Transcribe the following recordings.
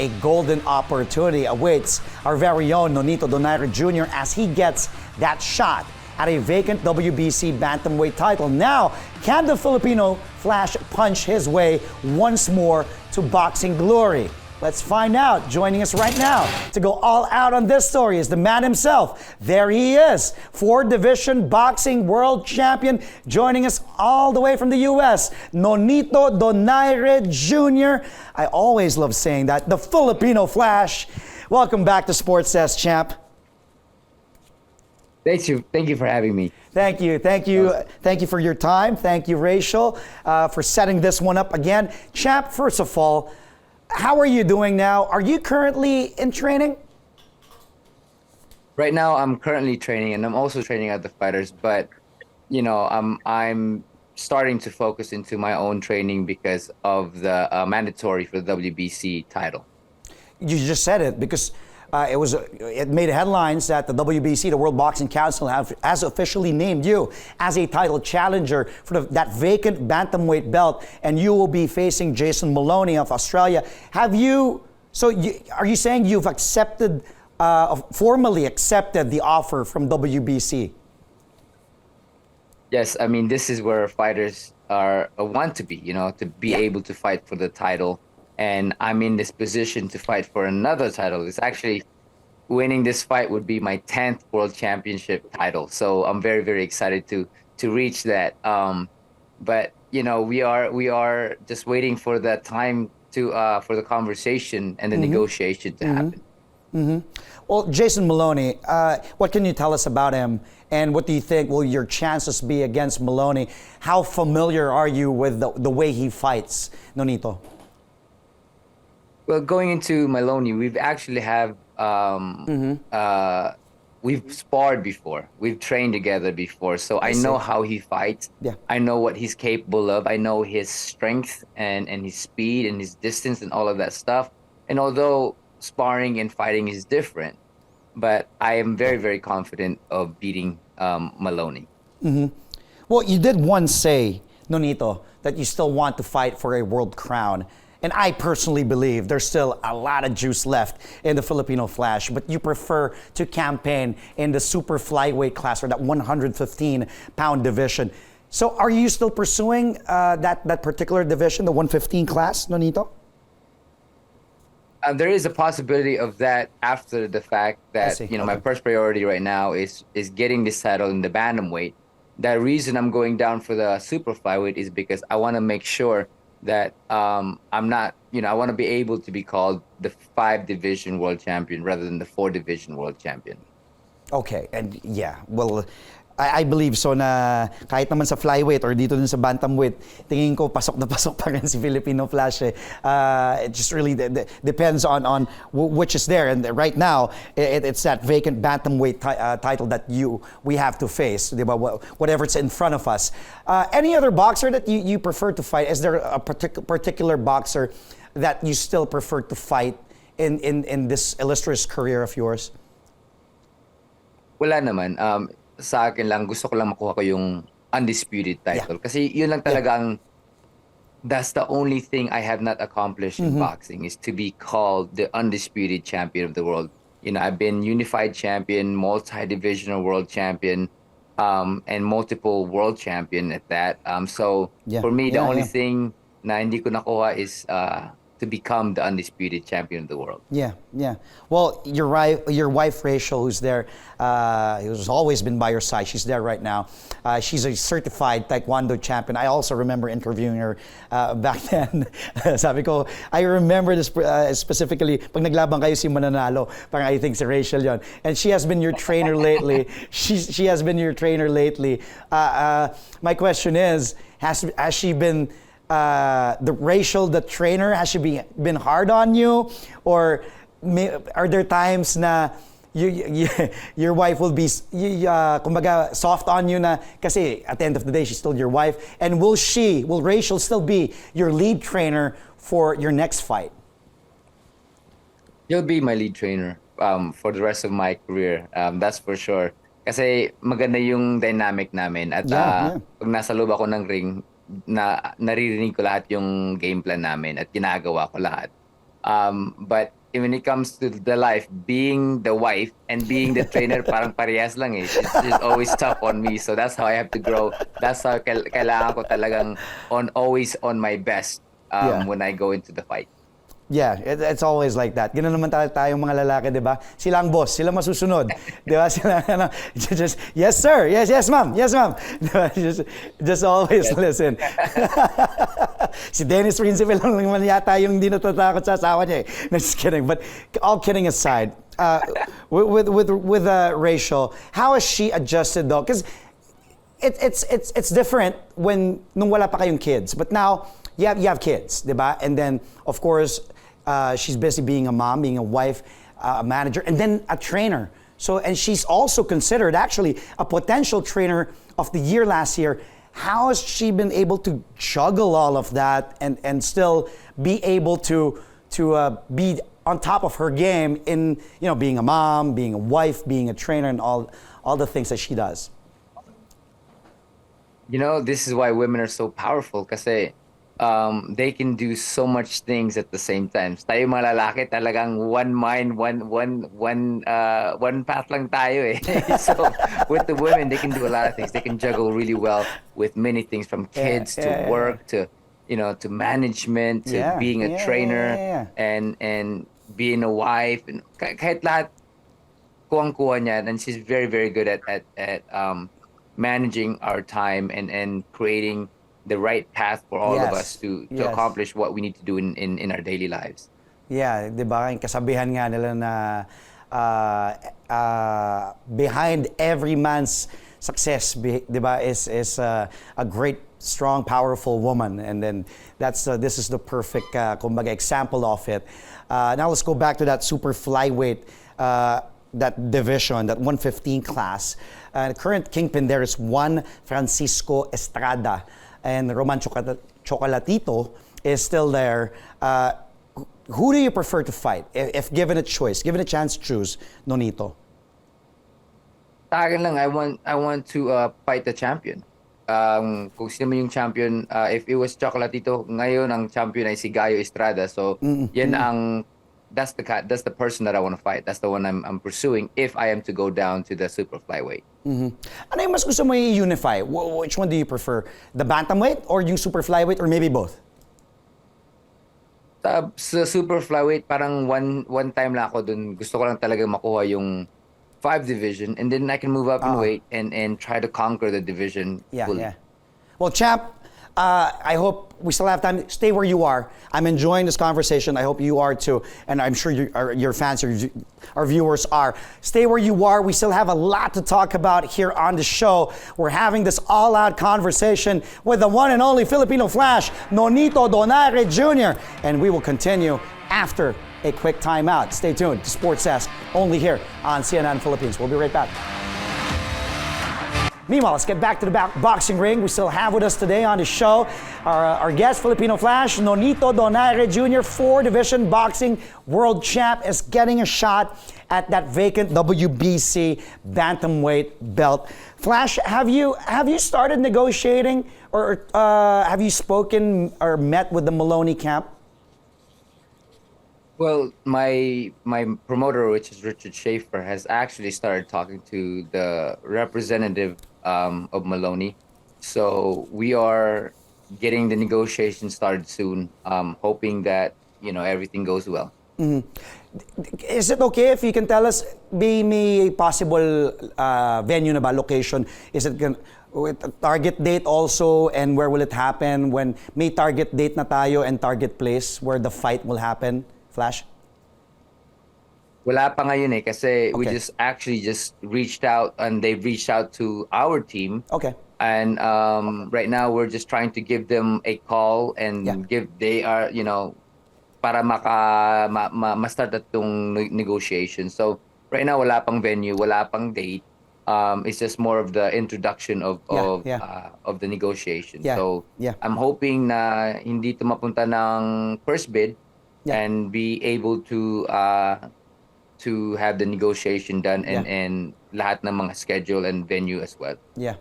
a golden opportunity awaits our very own Nonito Donaire Junior as he gets that shot at a vacant WBC Bantamweight title. Now, can the Filipino Flash punch his way once more to boxing glory? Let's find out. Joining us right now to go all out on this story is the man himself. There he is, 4-division boxing world champion, joining us all the way from the U.S., Nonito Donaire Junior. I always love saying that, the Filipino Flash. Welcome back to Sports Desk, champ. Thank you for having me. Thank you for your time. Thank you, Rachel, for setting this one up again. Champ, first of all, how are you doing now? Are you currently in training? Right now, I'm currently training, and I'm also training at the fighters. But you know, I'm starting to focus into my own training because of the mandatory for the WBC title. You just said it because it made headlines that the WBC, the World Boxing Council, has officially named you as a title challenger for that vacant bantamweight belt, and you will be facing Jason Maloney of Australia. Are you saying you've accepted, formally accepted the offer from WBC? Yes, I mean, this is where fighters want to be, to be able to fight for the title. And I'm in this position to fight for another title. It's actually winning this fight would be my 10th world championship title. So I'm very, very excited to reach that. But we are just waiting for that time for the conversation and the negotiation to happen. Well, Jason Maloney, what can you tell us about him? And what do you think will your chances be against Maloney? How familiar are you with the way he fights, Nonito? Well, going into Maloney, we've actually we've sparred before. We've trained together before. So I know how he fights. Yeah. I know what he's capable of. I know his strength and his speed and his distance and all of that stuff. And although sparring and fighting is different, but I am very, very confident of beating Maloney. Well, you did once say, Nonito, that you still want to fight for a world crown. And I personally believe there's still a lot of juice left in the Filipino Flash, but you prefer to campaign in the super flyweight class, or that 115-pound division. So are you still pursuing that particular division, the 115 class, Nonito? There is a possibility of that after the fact that, my first priority right now is getting this title in the bantamweight. The reason I'm going down for the super flyweight is because I want to make sure that I'm not, I want to be able to be called the 5-division world champion rather than the 4-division world champion. Okay, and yeah, well, I believe so na kahit naman sa flyweight or dito dun sa bantamweight, tingin ko pasok na pasok pa rin si Filipino Flash. It just really depends on which is there. And right now, it's that vacant bantamweight title that we have to face, diba? Whatever's in front of us. Any other boxer that you prefer to fight? Is there a particular boxer that you still prefer to fight in this illustrious career of yours? Wala naman. Sa akin lang, gusto ko lang makuha ko yung undisputed title. Kasi yun lang talagang, that's the only thing I have not accomplished in boxing, is to be called the undisputed champion of the world. I've been unified champion, multi-divisional world champion, and multiple world champion at that. So for me, the only thing na hindi ko nakuha is to become the undisputed champion of the world. Yeah. Well, your wife Rachel, who's there, who's always been by your side, she's there right now. She's a certified Taekwondo champion. I also remember interviewing her back then. Sabi ko, I remember this specifically, pag naglaban kayo si mananalo, parang I think si Rachel yon. And she has been your trainer lately. She has been your trainer lately. My question is, has she been Rachel, the trainer, has she been hard on you, or are there times na your wife will be kumbaga soft on you na kasi at the end of the day she's still your wife, and will Rachel still be your lead trainer for your next fight? You'll be my lead trainer for the rest of my career. That's for sure. Kasi maganda yung dynamic namin at pag nasa loob ako ng ring, naririnig ko lahat yung game plan namin at ginagawa ko lahat. But when it comes to the life, being the wife and being the trainer, parang parehas lang eh. It's just always tough on me. So that's how I have to grow. That's how kailangan ko talagang always on my best Yeah. when I go into the fight. Yeah, it's always like that. Ganoon naman tayong mga lalaki, 'di ba? Sila ang boss, sila masusunod. 'Di ba? Sila just yes sir, yes ma'am, yes ma'am. 'Di ba? Just always listen. Si Dennis Principe lang naman yata yung hindi natatakot sa asawa niya. No, just kidding. But all kidding aside, with Rachel, how has she adjusted though? Because it's different when nung wala pa kayong kids, but now you have kids, diba? And then of course she's busy being a mom, being a wife, a manager, and then a trainer. So and she's also considered actually a potential trainer of the year last year. How has she been able to juggle all of that and still be able to be on top of her game in being a mom, being a wife, being a trainer, and all the things that she does? This is why women are so powerful kasi they can do so much things at the same time. Tayo mga lalaki talagang one mind, one path lang tayo eh. So with the women, they can do a lot of things. They can juggle really well with many things from kids to work to to management to being a trainer and being a wife and kahit lahat kuwang-kuha niya, and she's very very good at managing our time and creating the right path for all of us to accomplish what we need to do in our daily lives. Yeah, di ba? Yung kasabihan nga nila na behind every man's success, di ba, is a great, strong, powerful woman, and then this is the perfect kumbaga example of it. Now let's go back to that super flyweight. That division, that 115 class. The current kingpin there is Juan Francisco Estrada, and Roman Chocolatito is still there. Who do you prefer to fight if given a choice, given a chance to choose, Nonito? Sa akin lang, I want to fight the champion. Kung sino man yung champion, if it was Chocolatito, ngayon ang champion ay si Gallo Estrada. So yan that's the person that I want to fight. That's the one I'm pursuing if I am to go down to the super flyweight. Ano yung mas gusto mo i-unify? Which one do you prefer? The bantamweight or yung super flyweight, or maybe both? Sa super flyweight, parang one time lang ako dun. Gusto ko lang talaga makuha yung 5 division, and then I can move up in weight and try to conquer the division fully. Yeah. Well, champ, I hope we still have time. Stay where you are. I'm enjoying this conversation. I hope you are too, and I'm sure your fans, our viewers are. Stay where you are. We still have a lot to talk about here on the show. We're having this all-out conversation with the one and only Filipino Flash, Nonito Donaire Junior, and we will continue after a quick timeout. Stay tuned to Sports Desk, only here on CNN Philippines. We'll be right back. Meanwhile, let's get back to the boxing ring. We still have with us today on the show our guest, Filipino Flash, Nonito Donaire Junior, 4-division boxing world champ, is getting a shot at that vacant WBC Bantamweight belt. Flash, have you started negotiating, or have you spoken or met with the Maloney camp? Well, my promoter, which is Richard Schaefer, has actually started talking to the representative of Maloney. So we are getting the negotiations started soon, hoping that everything goes well. Is it okay if you can tell us may possible venue na ba, location? Is it with a target date also, and where will it happen? When may target date na tayo and target place where the fight will happen? Flash? Wala pa ngayon eh kasi we just reached out, and they've reached out to our team. Okay. And right now we're just trying to give them a call and they are para ma-start atong negotiation. So right now wala pang venue, wala pang date. It's just more of the introduction of the negotiation. So I'm hoping na hindi ito mapunta ng first bid. And be able to have the negotiation done and lahat ng mga schedule and venue as well. Yeah.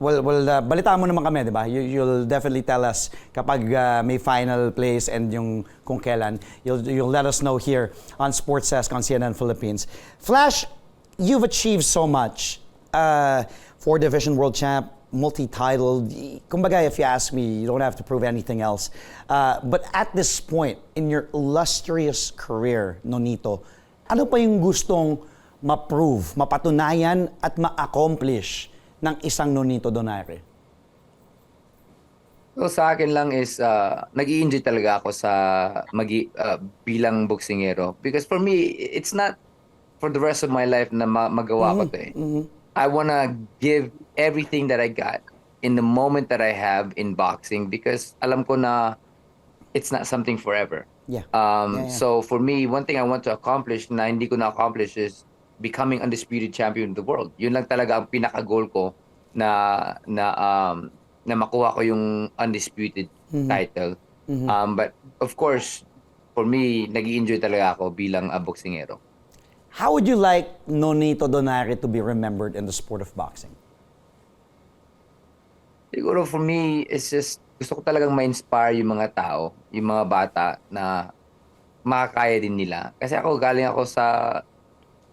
balitaan mo naman kami, di ba? You'll definitely tell us kapag may final place and yung kung kailan. You'll let us know here on Sports Desk on CNN Philippines. Flash, you've achieved so much. 4-division world champ, multi-titled. Kumbaga, if you ask me, you don't have to prove anything else. But at this point in your illustrious career, Nonito, ano pa yung gustong ma-prove, mapatunayan at ma-accomplish ng isang Nonito Donaire? So sa akin lang is nag-i-enjoy talaga ako sa bilang boksingero, because for me it's not for the rest of my life na magawa ko to eh. I wanna give everything that I got in the moment that I have in boxing, because alam ko na it's not something forever. So for me, one thing I want to accomplish na hindi ko na-accomplish is becoming undisputed champion of the world. Yun lang talaga ang pinaka-goal ko na makuha ko yung undisputed title. But of course, for me, nag-i-enjoy talaga ako bilang boksingero. How would you like Nonito Donaire to be remembered in the sport of boxing? Siguro for me, it's just gusto ko talagang ma-inspire yung mga tao, yung mga bata na makakaya din nila. Kasi ako galing ako sa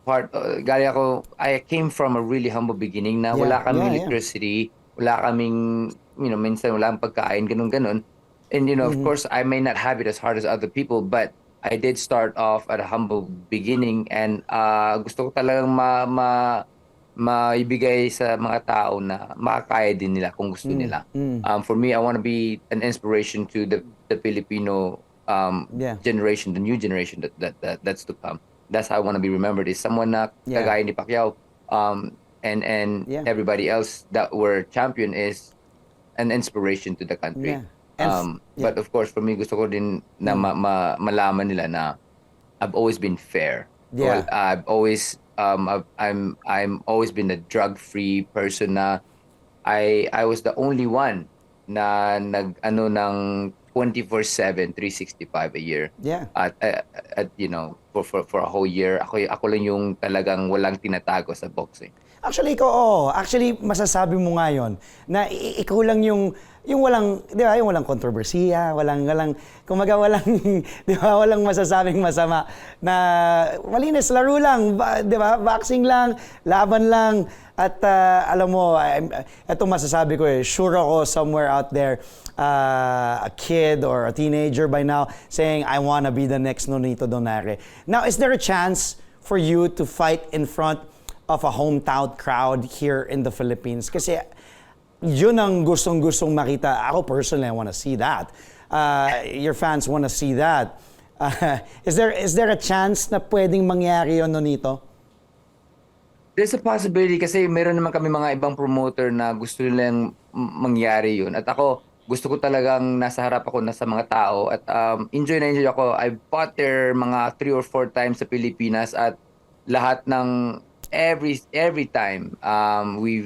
I came from a really humble beginning na wala kaming electricity, wala kaming, minsan wala kaming pagkain, ganun. And, of course, I may not have it as hard as other people, but I did start off at a humble beginning, and gusto ko talagang maibigay sa mga tao na makakaya din nila kung gusto nila. For me, I want to be an inspiration to the Filipino generation, the new generation that's to come. That's how I want to be remembered, is someone na kagaya ni Pacquiao, and everybody else that were champion is an inspiration to the country. But of course, for me, gusto ko din na malaman nila na I've always been fair. Well, I've always I'm always been a drug-free person na I was the only one na ng 24/7, 365 a year. At for a whole year, ako lang yung talagang walang tinatago sa boxing. Actually, actually, masasabi mo nga yun, na ikaw lang yung walang, di ba, yung walang kontrobersiya, walang, kumaga walang, di ba, walang masasabing masama, na malinis, laro lang, di ba, boxing lang, laban lang, at alam mo, ito masasabi ko sure ako somewhere out there, a kid or a teenager by now saying, I want to be the next Nonito Donaire. Now, is there a chance for you to fight in front of a hometown crowd here in the Philippines? Kasi yun ang gustong-gustong makita. Ako personally, I want to see that. Your fans want to see that. Is there a chance na pwedeng mangyari yun, Nonito? There's a possibility, kasi meron naman kami mga ibang promoter na gusto nilang mangyari yun. At ako, gusto ko talagang nasa harap ako, nasa mga tao. At enjoy ako. I fought there mga 3 or 4 times sa Pilipinas, at lahat ng every time we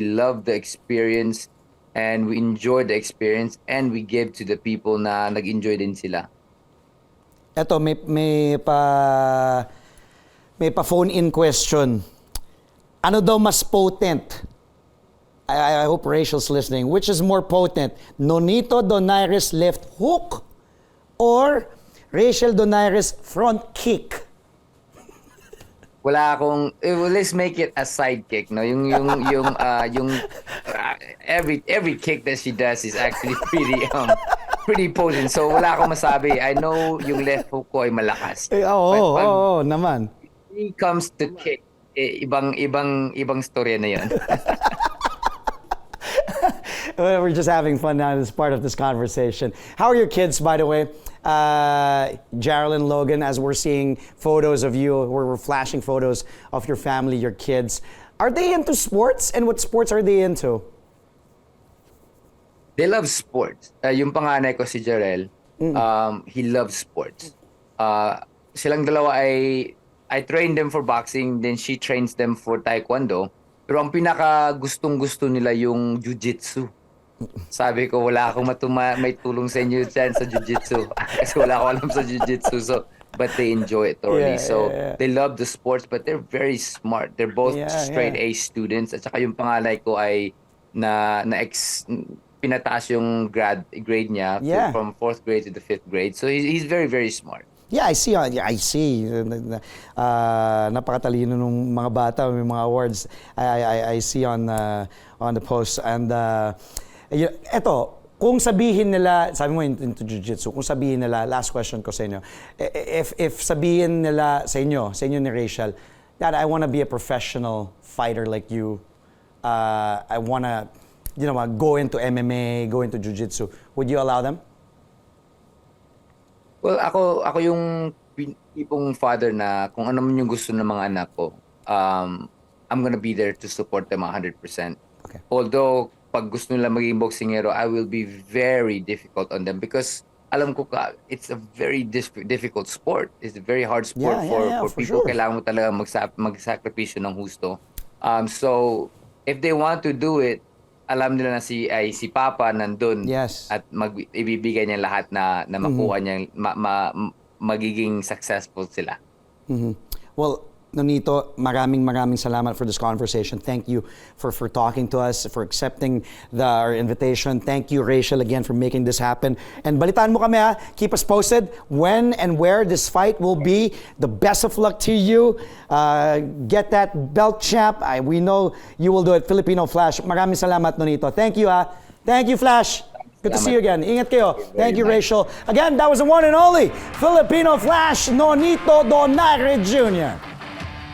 love the experience, and we enjoy the experience, and we give to the people na nag-enjoy din sila. Eto, may pa phone in question. Ano daw mas potent? I hope Rachel's listening. Which is more potent? Nonito Donaire's left hook or Rachel Donaire's front kick? Wala akong let's make it a side kick, no? Yung every kick that she does is actually pretty potent. So wala akong masabi. I know yung left hook ko ay malakas. Oo, naman. When it comes to kick, ibang storya na 'yon. We're just having fun now as part of this conversation. How are your kids, by the way? Geraldine, Logan, as we're seeing photos of you, we're flashing photos of your family, your kids. Are they into sports? And what sports are they into? They love sports. Yung panganay ko si Jarel, he loves sports. Silang dalawa I train them for boxing, then she trains them for taekwondo. Pero ang pinaka gustong-gusto nila yung jiu-jitsu. Sabi ko, wala akong may tulong sa inyo dyan sa jiu-jitsu. Kasi wala akong alam sa jiu-jitsu. So, but they enjoy it thoroughly. They love the sports, but they're very smart. They're both straight A students. At saka yung pangalay ko ay pinataas yung grade niya from 4th grade to the 5th grade. So he's very, very smart. Yeah, I see. I see. Napakatalino ng mga bata, may mga awards. I see on the post. And eto, kung sabihin nila, sabi mo into jiu-jitsu, kung sabihin nila, last question ko sa inyo, if sabihin nila sa inyo ni Rachel, Dad, I want to be a professional fighter like you. I want to, go into MMA, go into jiu-jitsu. Would you allow them? Well, ako yung tipong father na kung ano man yung gusto ng mga anak ko, I'm gonna be there to support them 100%. Okay. Although, pag gusto nila maging boksingero, I will be very difficult on them because alam ko it's a very difficult sport. It's a very hard sport for people. Sure. Kailangan mo talaga magsakripisyo ng husto. So, if they want to do it, alam nila na si Papa nandun at ibibigay niya lahat na makuha niya, magiging successful sila. Well, Nonito, maraming salamat for this conversation. Thank you for talking to us, for accepting our invitation. Thank you, Rachel, again for making this happen. And balitaan mo kami, ha. Keep us posted when and where this fight will be. The best of luck to you. Get that belt, champ. We know you will do it. Filipino Flash. Maraming salamat, Nonito. Thank you, ha. Thank you, Flash. Good to see you again. Ingat kayo. Thank you, Rachel. Again, that was the one and only Filipino Flash, Nonito Donaire Junior.